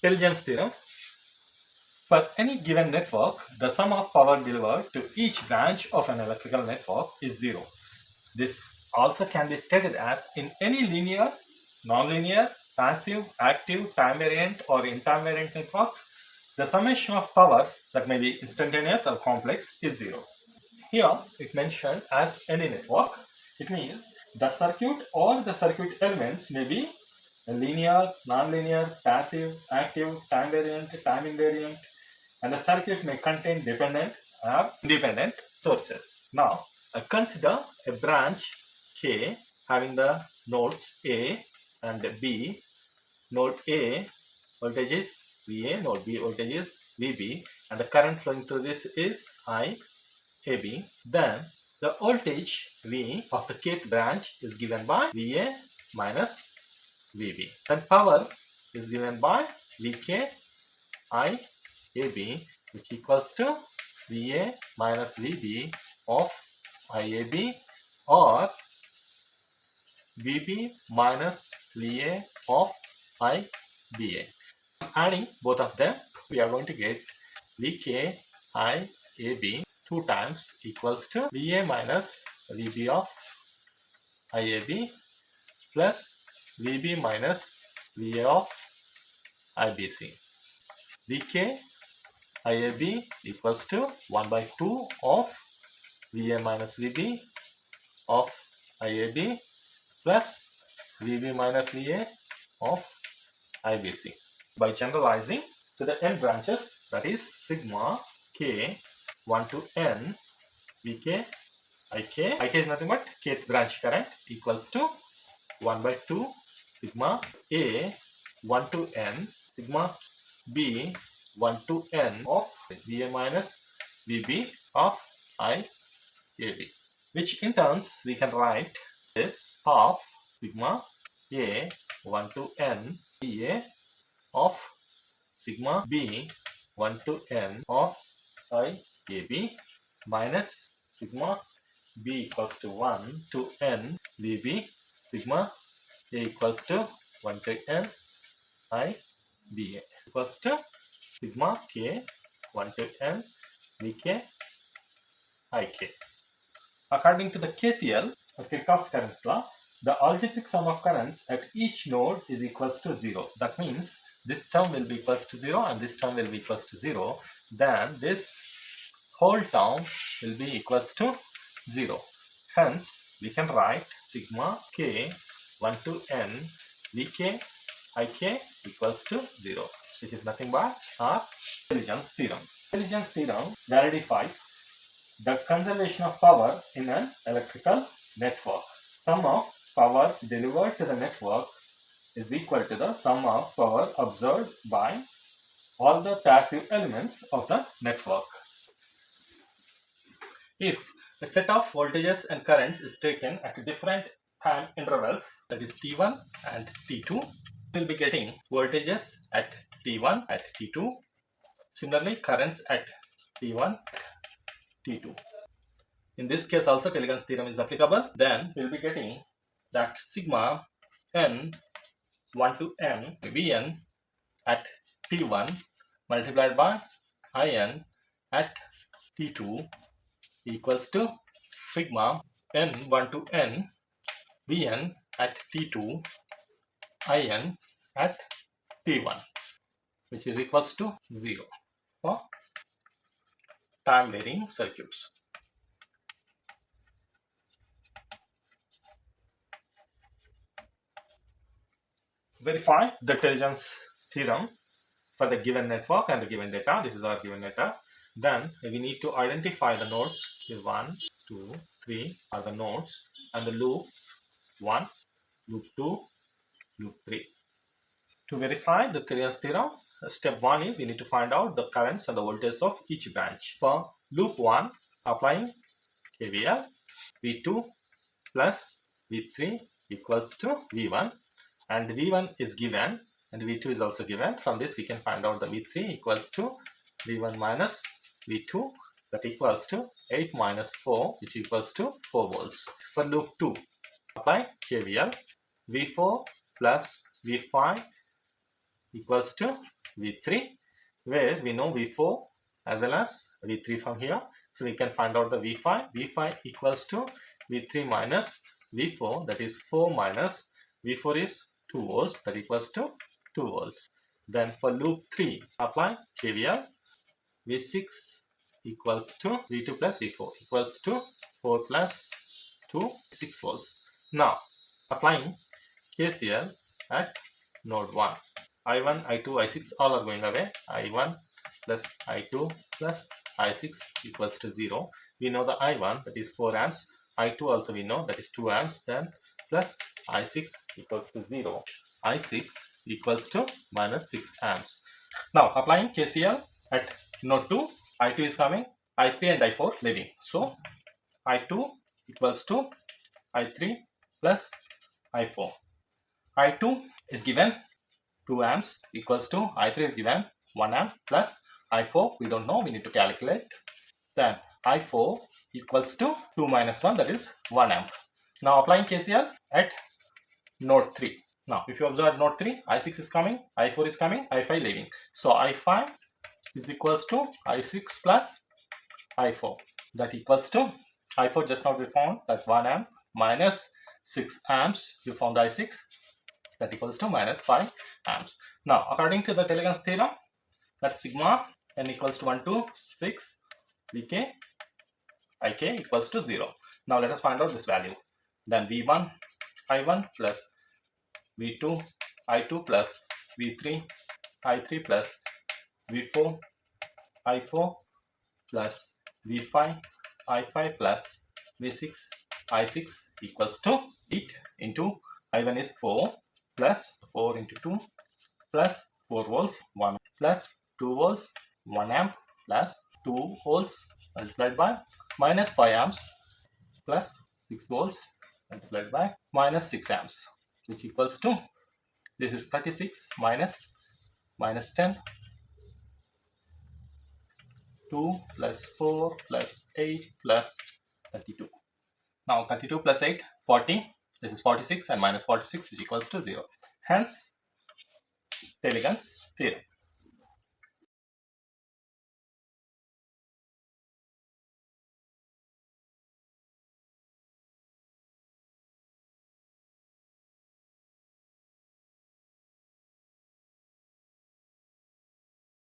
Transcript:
Tellegen'S theorem. For any given network, the sum of power delivered to each branch of an electrical network is zero. This also can be stated as in any linear, nonlinear, passive, active, time variant, or time variant networks, the summation of powers that may be instantaneous or complex is zero. Here it mentioned as any network. It means the circuit or the circuit elements may be linear, nonlinear, passive, active, time variant, time invariant, and the circuit may contain dependent or independent sources. Now, consider a branch K having the nodes A and B. Node A voltage is VA, node B voltage is VB, and the current flowing through this is IAB. Then the voltage V of the kth branch is given by VA minus VB. Then power is given by VK IAB, which equals to VA minus VB of IAB, or VB minus VA of IBA. Adding both of them, we are going to get VK IAB 2 times equals to VA minus VB of IAB plus VB minus VA of IBC. VK IAB equals to 1 by 2 of VA minus VB of IAB plus VB minus VA of IBC. By generalizing to the n branches, that is sigma k 1 to n VK IK is nothing but kth branch current equals to 1 by 2 sigma A 1 to n sigma B 1 to n of VA minus VB of IAB, which in turns we can write this half sigma A 1 to n VA of sigma B 1 to n of IAB minus sigma B equals to 1 to n VB sigma A equals to 1 to n IBA equals to sigma K 1 to n VK IK. According to the KCL, or Kirchhoff's current law, the algebraic sum of currents at each node is equals to 0. That means this term will be equals to 0 and this term will be equals to 0. Then this whole term will be equals to 0. Hence, we can write sigma k 1 to n Vk Ik equals to 0, which is nothing but our Tellegen'S theorem. Tellegen'S theorem verifies the conservation of power in an electrical network. Sum of powers delivered to the network is equal to the sum of power absorbed by all the passive elements of the network. If a set of voltages and currents is taken at different time intervals, that is t1 and t2, we will be getting voltages at t1 at t2, similarly currents at t1 t2. In this case also Tellegen'S theorem is applicable. Then we will be getting that sigma n 1 to n Vn at t1 multiplied by In at t2 equals to sigma n 1 to n Vn at t2 In at t1, which is equals to 0 for time varying circuits. Verify the Tellegen'S theorem for the given network and the given data. This is our given data. Then we need to identify the nodes. Here 1, 2, 3 are the nodes, and the loop 1, loop 2, loop 3. To verify the Tellegen'S theorem, step 1 is we need to find out the currents and the voltages of each branch. For loop 1, applying KVL, V2 plus V3 equals to V1, and V1 is given and V2 is also given. From this we can find out the V3 equals to V1 minus V2, that equals to 8 minus 4, which equals to 4 volts. For loop 2, apply KVL, V4 plus V5 equals to V3, where we know V4 as well as V3 from here. So we can find out the V5. V5 equals to V3 minus V4, that is 4 minus V4 is 2 volts, that equals to 2 volts. Then for loop 3, apply KVL. V6 equals to V2 plus V4 equals to 4 plus 2, 6 volts. Now applying KCL at node 1. I1, I2, I6 all are going away. I1 plus I2 plus I6 equals to 0. We know the I1, that is 4 amps. I2 also we know, that is 2 amps. Then plus I6 equals to 0. I6 equals to minus 6 amps. Now applying KCL at node 2, I2 is coming, I3 and I4 leaving. So I2 equals to I3 plus I4. I2 is given 2 amps equals to I3 is given 1 amp plus I4 we don't know, we need to calculate. Then I4 equals to 2 minus 1, that is 1 amp. Now applying KCL at node 3. Now if you observe node 3, I6 is coming, I4 is coming, I5 leaving. So I5 is equals to I6 plus I4, that equals to I4 just now we found that 1 amp minus 6 amps, you found I6, that equals to minus 5 amps. Now according to the Tellegen'S theorem, that sigma n equals to 1 to 6 Vk Ik equals to 0. Now let us find out this value. Then V1 I1 plus V2 I2 plus V3 I3 plus V4 I4 plus V5 I5 plus V6 I6 equals to 8 into I1 is 4 plus 4 into 2 plus 4 volts 1 plus 2 volts 1 amp plus 2 volts multiplied by minus 5 amps plus 6 volts multiplied by minus 6 amps, which equals to, this is 36 minus minus 10, 2 plus 4 plus 8 plus 32. Now 32 plus 8, 40. This is 46 and minus 46, which equals to 0. Hence Tellegen'S theorem.